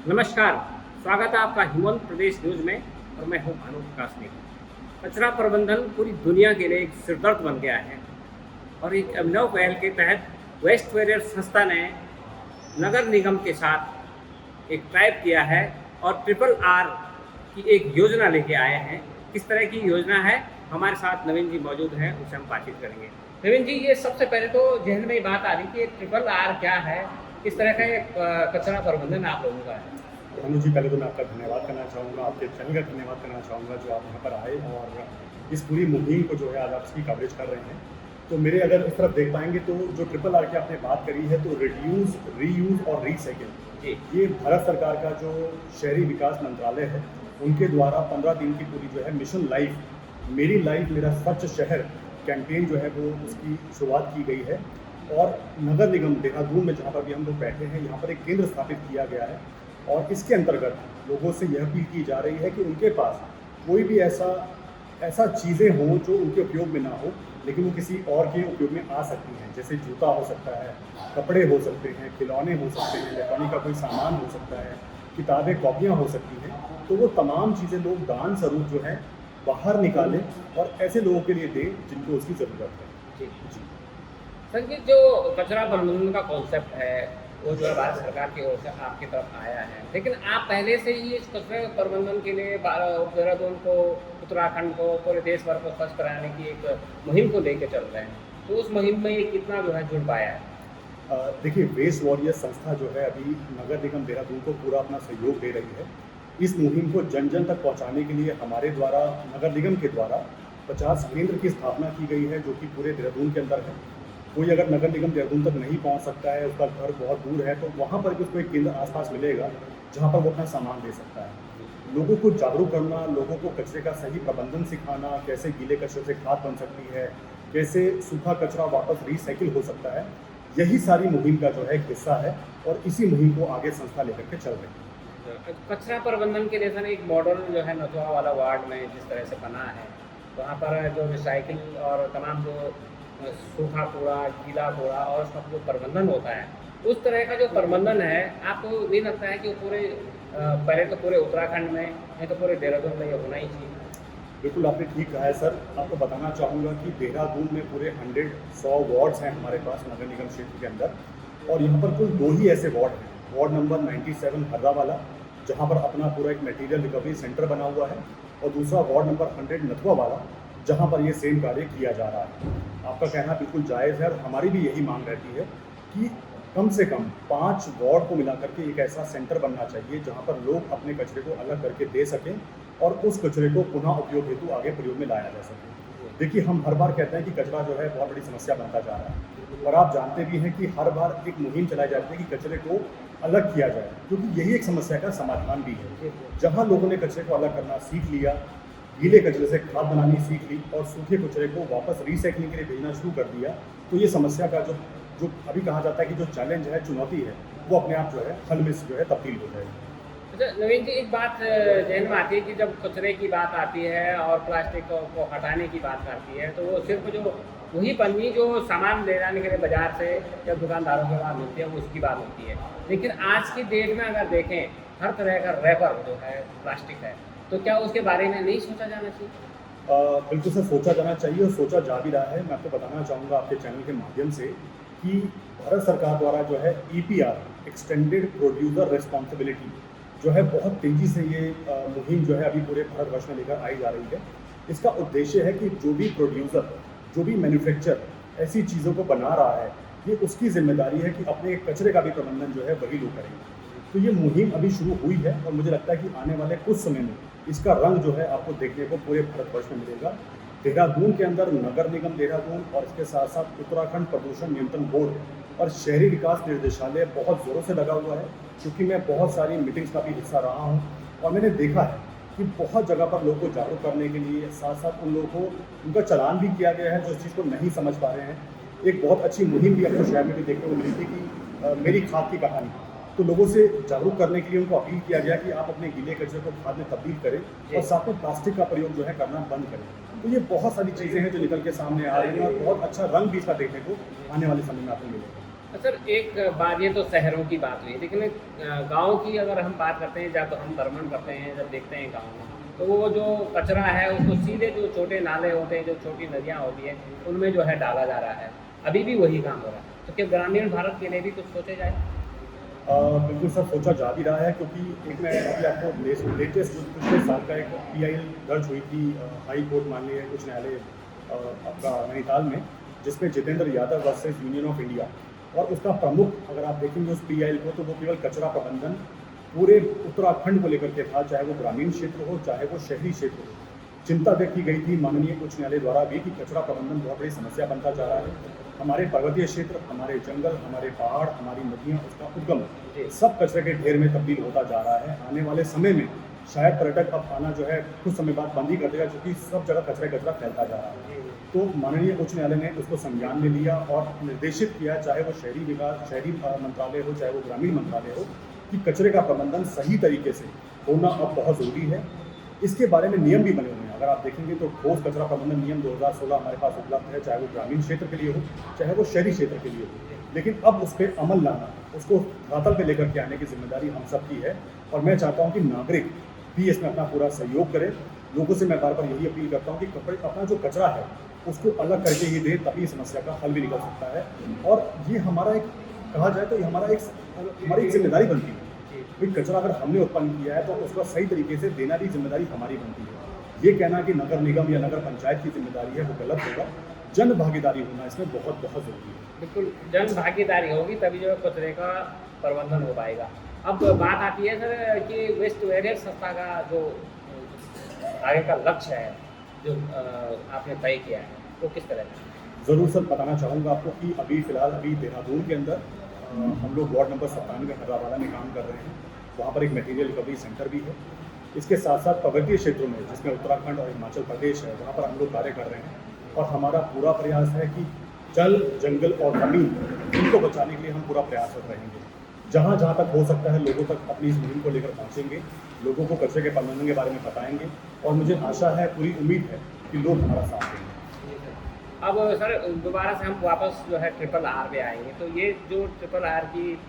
नमस्कार, स्वागत है आपका हिमाचल प्रदेश न्यूज़ में और मैं हूं भानु प्रकाश निगम। कचरा प्रबंधन पूरी दुनिया के लिए एक सिरदर्द बन गया है और एक अभिनव पहल के तहत वेस्ट वॉरियर संस्था ने नगर निगम के साथ एक टाइप किया है और ट्रिपल आर की एक योजना लेके आए हैं। किस तरह की योजना है, हमारे साथ नवीन जी मौजूद हैं, उनसे हम बातचीत करेंगे। नवीन जी, ये सबसे पहले तो जहन में बात आ रही कि ट्रिपल आर क्या है, किस तरह का एक कचरा प्रबंधन आप लोगों का है। भानु जी, पहले तो मैं आपका धन्यवाद करना चाहूँगा, आपके चैनल का धन्यवाद करना चाहूँगा जो आप यहाँ पर आए और इस पूरी मुहिम को जो है आज आप इसकी कवरेज कर रहे हैं। तो मेरे अगर इस तरफ देख पाएंगे तो जो ट्रिपल आर की आपने बात करी है तो रिड्यूस, रीयूज़ और रीसाइकिल, जी, ये भारत सरकार का जो शहरी विकास मंत्रालय है उनके द्वारा 15 दिन की पूरी जो है मिशन लाइफ, मेरी लाइफ मेरा स्वच्छ शहर कैंपेन जो है वो उसकी शुरुआत की गई है। और नगर निगम देहरादून में जहाँ पर भी हम लोग बैठे हैं यहाँ पर एक केंद्र स्थापित किया गया है और इसके अंतर्गत लोगों से यह अपील की जा रही है कि उनके पास कोई भी ऐसा चीज़ें हों जो उनके उपयोग में ना हो लेकिन वो किसी और के उपयोग में आ सकती हैं। जैसे जूता हो सकता है, कपड़े हो सकते हैं, खिलौने हो सकते हैं, इलेक्ट्रॉनिक का कोई सामान हो सकता है, किताबें कॉपियाँ हो सकती हैं। तो वो तमाम चीज़ें लोग दान स्वरूप जो है बाहर निकालें और ऐसे लोगों के लिए दें जिनको उसकी ज़रूरत है। जी। जी। संगीत, जो कचरा प्रबंधन का कॉन्सेप्ट है वो जो है भारत सरकार की ओर से आपकी तरफ आया है, लेकिन आप पहले से ही इस कचरे प्रबंधन के लिए देहरादून को, उत्तराखंड को, पूरे देश भर को स्वच्छ कराने की एक मुहिम को लेके चल रहे हैं। तो उस मुहिम में ये कितना जो है जुड़ पाया है? देखिए, वेस्ट वॉरियर संस्था जो है अभी नगर निगम देहरादून को पूरा अपना सहयोग दे रही है। इस मुहिम को जन जन तक पहुंचाने के लिए हमारे द्वारा, नगर निगम के द्वारा 50 केंद्र की स्थापना की गई है जो कि पूरे देहरादून के अंदर है। कोई अगर नगर निगम देहरादून तक नहीं पहुंच सकता है, उसका घर बहुत दूर है, तो वहाँ पर भी उसको एक केंद्र आसपास मिलेगा जहाँ पर वो अपना सामान दे सकता है। लोगों को जागरूक करना, लोगों को कचरे का सही प्रबंधन सिखाना, कैसे गीले कचरे से खाद बन सकती है, कैसे सूखा कचरा वापस रिसाइकिल हो सकता है, यही सारी मुहिम का जो है एक हिस्सा है और इसी मुहिम को आगे संस्था लेकर के चल रही है। कचरा प्रबंधन के लिए सर एक मॉडल जो है नथुआ वाला वार्ड में जिस तरह से बना है, वहाँ पर जो रिसाइकिल और तमाम जो सूखा कूड़ा, गीला कूड़ा और उसका जो प्रबंधन होता है, उस तरह का जो प्रबंधन है, आपको नहीं लगता है कि वो पूरे पहले तो पूरे उत्तराखंड में, नहीं तो पूरे देहरादून में ये होना ही चाहिए? बिल्कुल आपने ठीक कहा है सर। आपको बताना चाहूँगा कि देहरादून में पूरे 100 वार्ड्स हैं हमारे पास नगर निगम क्षेत्र के अंदर और यहाँ पर कुल 2 ही ऐसे वार्ड हैं। वार्ड नंबर 97 हर्रा वाला, जहाँ पर अपना पूरा एक मटेरियल रिकवरी सेंटर बना हुआ है, और दूसरा वार्ड नंबर 100 नथुआ वाला, जहाँ पर ये सेम कार्य किया जा रहा है। आपका कहना बिल्कुल जायज़ है और हमारी भी यही मांग रहती है कि कम से कम 5 वार्ड को मिलाकर के एक ऐसा सेंटर बनना चाहिए जहाँ पर लोग अपने कचरे को अलग करके दे सकें और उस कचरे को पुनः उपयोग हेतु आगे प्रयोग में लाया जा सके। देखिए, हम हर बार कहते हैं कि कचरा जो है बहुत बड़ी समस्या बनता जा रहा है और आप जानते भी हैं कि हर बार एक मुहिम चलाई जाती है कि कचरे को अलग किया जाए, क्योंकि यही एक समस्या का समाधान भी है। जहाँ लोगों ने कचरे को अलग करना सीख लिया, गीले कचरे से खाद बनानी सीख ली और सूखे कचरे को वापस रिसाइकलिंग के लिए भेजना शुरू कर दिया, तो ये समस्या का जो जो अभी कहा जाता है कि जो चैलेंज है, चुनौती है, वो अपने आप जो है हल में जो है तब्दील हो जाएगी। अच्छा नवीन जी, एक बात जहन में आती है कि जब कचरे की बात आती है और प्लास्टिक को हटाने की बात आती है, तो वो सिर्फ जो वही पन्नी जो सामान ले जाने के लिए बाजार से या दुकानदारों के वहाँ मिलती है, वो उसकी बात होती है। लेकिन आज की डेट में अगर देखें, हर तरह का रैपर जो है प्लास्टिक है, तो क्या उसके बारे में नहीं सोचा जाना चाहिए? बिल्कुल सर, सोचा जाना चाहिए और सोचा जा भी रहा है। मैं आपको बताना चाहूँगा आपके चैनल के माध्यम से कि भारत सरकार द्वारा जो है EPR, एक्सटेंडेड प्रोड्यूसर रिस्पॉन्सिबिलिटी, जो है बहुत तेज़ी से ये मुहिम जो है अभी पूरे भारतवर्ष में लेकर आई जा रही है। इसका उद्देश्य है कि जो भी प्रोड्यूसर, जो भी मैन्युफैक्चर ऐसी चीज़ों को बना रहा है, ये उसकी जिम्मेदारी है कि अपने कचरे का भी प्रबंधन जो है वही लोग करेंगे। तो ये मुहिम अभी शुरू हुई है और मुझे लगता है कि आने वाले कुछ समय में इसका रंग जो है आपको देखने को पूरे भारतवर्ष में मिलेगा। देहरादून के अंदर नगर निगम देहरादून और इसके साथ साथ उत्तराखंड प्रदूषण नियंत्रण बोर्ड और शहरी विकास निर्देशालय बहुत ज़ोरों से लगा हुआ है, क्योंकि मैं बहुत सारी मीटिंग्स का भी हिस्सा रहा हूँ और मैंने देखा है कि बहुत जगह पर लोगों को जागरूक करने के लिए साथ साथ उन लोगों को उनका चालान भी किया गया है जो इस चीज़ को नहीं समझ पा रहे हैं। एक बहुत अच्छी मुहिम भी अपने शहर में भी देखने को मिली थी कि मेरी खाद की कहानी, तो लोगों से जागरूक करने के लिए उनको अपील किया गया कि आप अपने गीले कचरे को खाद में तब्दील करें और साथ में प्लास्टिक का प्रयोग जो है करना बंद करें। तो ये बहुत सारी चीज़ें हैं जो निकल के सामने आ रही हैं और बहुत अच्छा रंग भी इसका देखने को आने वाले समय में आपको मिलेगा। सर एक बात, ये तो शहरों की बात हुई, लेकिन गाँव की अगर हम बात करते हैं, जब हम भ्रमण करते हैं, जब देखते हैं गाँव में, तो वो जो कचरा है उसको सीधे जो छोटे नाले होते हैं, जो छोटी नदियाँ होती हैं, उनमें जो है डाला जा रहा है। अभी भी वही काम हो रहा है। तो क्या ग्रामीण भारत के लिए भी कुछ सोचे जाए? बिल्कुल सर, सोचा जा भी रहा है, क्योंकि एक मैं अभी आपको लेटेस्ट जो पिछले साल का एक पीआईएल दर्ज हुई थी हाई कोर्ट माननीय उच्च न्यायालय आपका नैनीताल में, जिसमें Jitendra Yadav versus union of India, और उसका प्रमुख अगर आप देखेंगे उस पीआईएल को, तो वो केवल कचरा प्रबंधन पूरे उत्तराखंड को लेकर के था, चाहे वो ग्रामीण क्षेत्र हो चाहे वो शहरी क्षेत्र हो। चिंता व्यक्त की गई थी माननीय उच्च न्यायालय द्वारा भी कि कचरा प्रबंधन बहुत बड़ी समस्या बनता जा रहा है। हमारे पर्वतीय क्षेत्र, हमारे जंगल, हमारे पहाड़, हमारी नदियाँ, उसका उद्गम सब कचरे के ढेर में तब्दील होता जा रहा है। आने वाले समय में शायद पर्यटक अब आना जो है कुछ समय बाद बंद ही कर देगा, क्योंकि सब जगह कचरा फैलता जा रहा है। तो माननीय उच्च न्यायालय ने उसको संज्ञान में लिया और निर्देशित किया, चाहे वो शहरी मंत्रालय हो चाहे वो ग्रामीण मंत्रालय हो, कि कचरे का प्रबंधन सही तरीके से होना अब बहुत ज़रूरी है। इसके बारे में नियम भी बने हुए हैं। अगर आप देखेंगे तो ठोस कचरा प्रबंधन नियम 2016 हमारे पास उपलब्ध है, चाहे वो ग्रामीण क्षेत्र के लिए हो चाहे वो शहरी क्षेत्र के लिए हो। लेकिन अब उस पर अमल लाना, उसको धरातल पे लेकर के आने की जिम्मेदारी हम सब की है, और मैं चाहता हूँ कि नागरिक भी इसमें अपना पूरा सहयोग करें। लोगों से मैं बार बार यही अपील करता हूँ कि अपना जो कचरा है उसको अलग करके ही दे, तभी समस्या का हल भी निकल सकता है। और ये हमारा एक, कहा जाए तो ये हमारी एक जिम्मेदारी बनती है। भाई कचरा अगर हमने उत्पन्न किया है तो उसका सही तरीके से देना भी जिम्मेदारी हमारी बनती है। ये कहना कि नगर निगम या नगर पंचायत की जिम्मेदारी है वो गलत होगा। जन भागीदारी होना इसमें बहुत बहुत ज़रूरी है। बिल्कुल, जन भागीदारी होगी तभी जो है कचरे का प्रबंधन हो पाएगा। अब बात आती है सर कि वेस्ट वैरियर संस्था का जो आगे का लक्ष्य है, जो आपने तय किया है, वो किस तरह का? ज़रूर सर, बताना चाहूँगा आपको कि अभी फ़िलहाल देहरादून के अंदर हम लोग वार्ड नंबर 97 हर्रावाला में काम कर रहे हैं। वहाँ पर एक मटेरियल रिकवरी सेंटर भी है। इसके साथ साथ पर्वतीय क्षेत्रों में, जिसमें उत्तराखंड और हिमाचल प्रदेश है, वहाँ पर हम लोग कार्य कर रहे हैं। और हमारा पूरा प्रयास है कि जल, जंगल और ज़मीन, इनको बचाने के लिए हम पूरा प्रयासरत रहेंगे। जहाँ जहाँ तक हो सकता है लोगों तक अपनी इस मुहिम को लेकर पहुँचेंगे, लोगों को कचरे के प्रबंधन के बारे में बताएंगे, और मुझे आशा है, पूरी उम्मीद है कि लोग हमारा साथ देंगे। अब सर दोबारा से हम वापस जो है ट्रिपल आर पे आएंगे, तो ये जो ट्रिपल आर की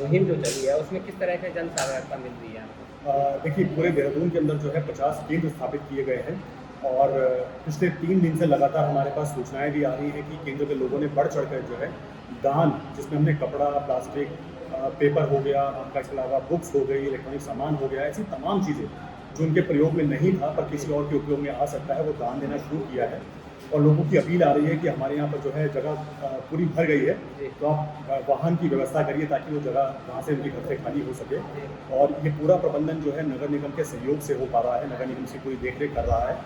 मुहिम जो चली है उसमें किस तरह से जन सहायता मिल रही है आपको? देखिए, पूरे देहरादून के अंदर जो है 50 केंद्र स्थापित किए गए हैं, और पिछले 3 दिन से लगातार हमारे पास सूचनाएं भी आ रही हैं कि केंद्र के लोगों ने बढ़ चढ़ कर जो है दान, जिसमें हमने कपड़ा, प्लास्टिक, पेपर हो गया आपका, इसके अलावा बुक्स हो गई, इलेक्ट्रॉनिक सामान हो गया, ऐसी तमाम चीज़ें जो उनके प्रयोग में नहीं था पर किसी और के उपयोग में आ सकता है, वो दान देना शुरू किया है। और लोगों की अपील आ रही है कि हमारे यहाँ पर जो है जगह पूरी भर गई है, तो आप वाहन की व्यवस्था करिए ताकि वो जगह वहाँ से उनके घर से खाली हो सके। और ये पूरा प्रबंधन जो है नगर निगम के सहयोग से हो पा रहा है, नगर निगम से पूरी देखरेख कर रहा है,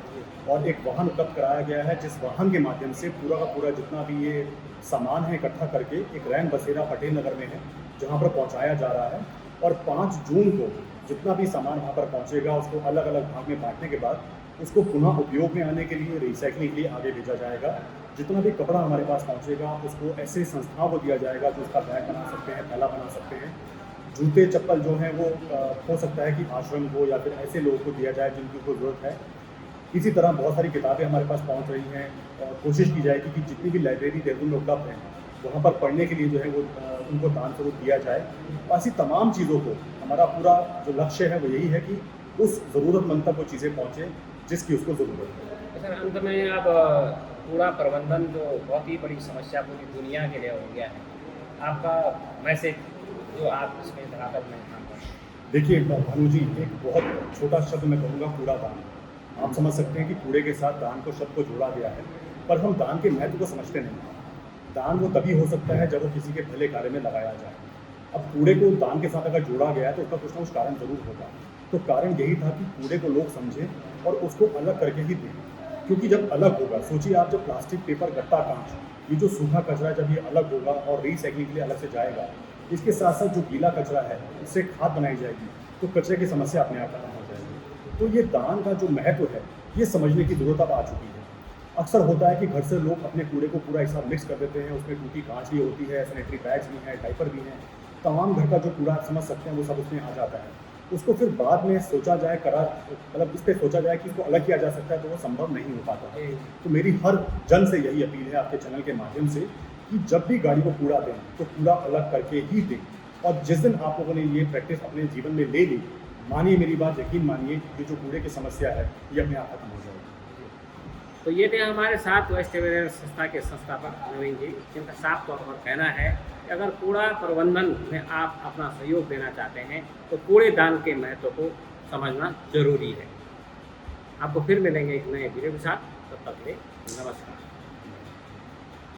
और एक वाहन उपलब्ध कराया गया है, जिस वाहन के माध्यम से पूरा का पूरा जितना भी ये सामान है इकट्ठा करके एक रैन बसेरा पटेल नगर में है, जहाँ पर पहुँचाया जा रहा है। और 5 जून को जितना भी सामान वहाँ पर पहुँचेगा उसको अलग अलग भाग में बांटने के बाद उसको पुनः उपयोग में आने के लिए, रिसाइकलिंग के लिए आगे भेजा जाएगा। जितना भी कपड़ा हमारे पास पहुँचेगा उसको ऐसे संस्थाओं को दिया जाएगा जो उसका बैग बना सकते हैं, थैला बना सकते हैं। जूते चप्पल जो हैं वो हो सकता है कि आश्रम को या फिर ऐसे लोगों को दिया जाए जिनकी को ज़रूरत है। इसी तरह बहुत सारी किताबें हमारे पास पहुँच रही हैं, और कोशिश की जाएगी कि जितनी भी लाइब्रेरी देहरादून में उपलब्ध हैं वहाँ पर पढ़ने के लिए जो है वो उनको दान स्वरूप दिया जाए। ऐसी तमाम चीज़ों को, हमारा पूरा जो लक्ष्य है वो यही है कि उस ज़रूरतमंद तक वो चीज़ें पहुँचे जिसकी उसको ज़रूरत है। सर अंत में अब कूड़ा प्रबंधन जो बहुत ही बड़ी समस्या पूरी दुनिया के लिए हो गया है, आपका मैसेज जो आप इसमें धरातल में काम कर रहे हैं? देखिए भानु जी, एक बहुत छोटा शब्द मैं कहूँगा, कूड़ादान। आप समझ सकते हैं कि कूड़े के साथ दान को शब्द को जोड़ा गया है, पर हम दान के महत्व को समझते नहीं। दान वो तभी हो सकता है जब वो किसी के भले कार्य में लगाया जाए। अब कूड़े को दान के साथ अगर जोड़ा गया है तो उसका कुछ ना कुछ कारण जरूर होगा। तो कारण यही था कि कूड़े को लोग समझें और उसको अलग करके ही दें, क्योंकि जब अलग होगा, सोचिए आप, जब प्लास्टिक, पेपर, गत्ता, कांच, ये जो सूखा कचरा जब ये अलग होगा और रिसाइकलिंग के लिए अलग से जाएगा, इसके साथ साथ जो गीला कचरा है उससे खाद बनाई जाएगी, तो कचरे की समस्या अपने आप खत्म हो जाएगी। तो ये दान का जो महत्व है ये समझने की ज़रूरत अब आ चुकी है। अक्सर होता है कि घर से लोग अपने कूड़े को पूरा एक साथ मिक्स कर देते हैं, उसमें टूटी कांच भी होती है, सैनिटरी पैड्स भी हैं, डाइपर भी हैं, तमाम घर का जो कूड़ा आप समझ सकते हैं वो सब उसमें आ जाता है। उसको फिर बाद में सोचा जाए, मतलब इस पर सोचा जाए कि इसको अलग किया जा सकता है, तो वो संभव नहीं हो पाता है। तो मेरी हर जन से यही अपील है आपके चैनल के माध्यम से कि जब भी गाड़ी को कूड़ा दें तो कूड़ा अलग करके ही दें। और जिस दिन आप लोगों ने ये प्रैक्टिस अपने जीवन में ले ली, मानिए मेरी बात, यकीन मानिए, ये जो कूड़े की समस्या है ये अपने आप खत्म हो जाएगी। तो ये थे हमारे साथ वेस्ट अवेयरनेस संस्था के संस्थापक नवीन जी, जिनका साफ तौर पर कहना है कि अगर कूड़ा प्रबंधन में आप अपना सहयोग देना चाहते हैं तो कूड़ेदान के महत्व को समझना जरूरी है। आपको फिर मिलेंगे एक नए वीडियो के साथ, तब तक के लिए नमस्कार।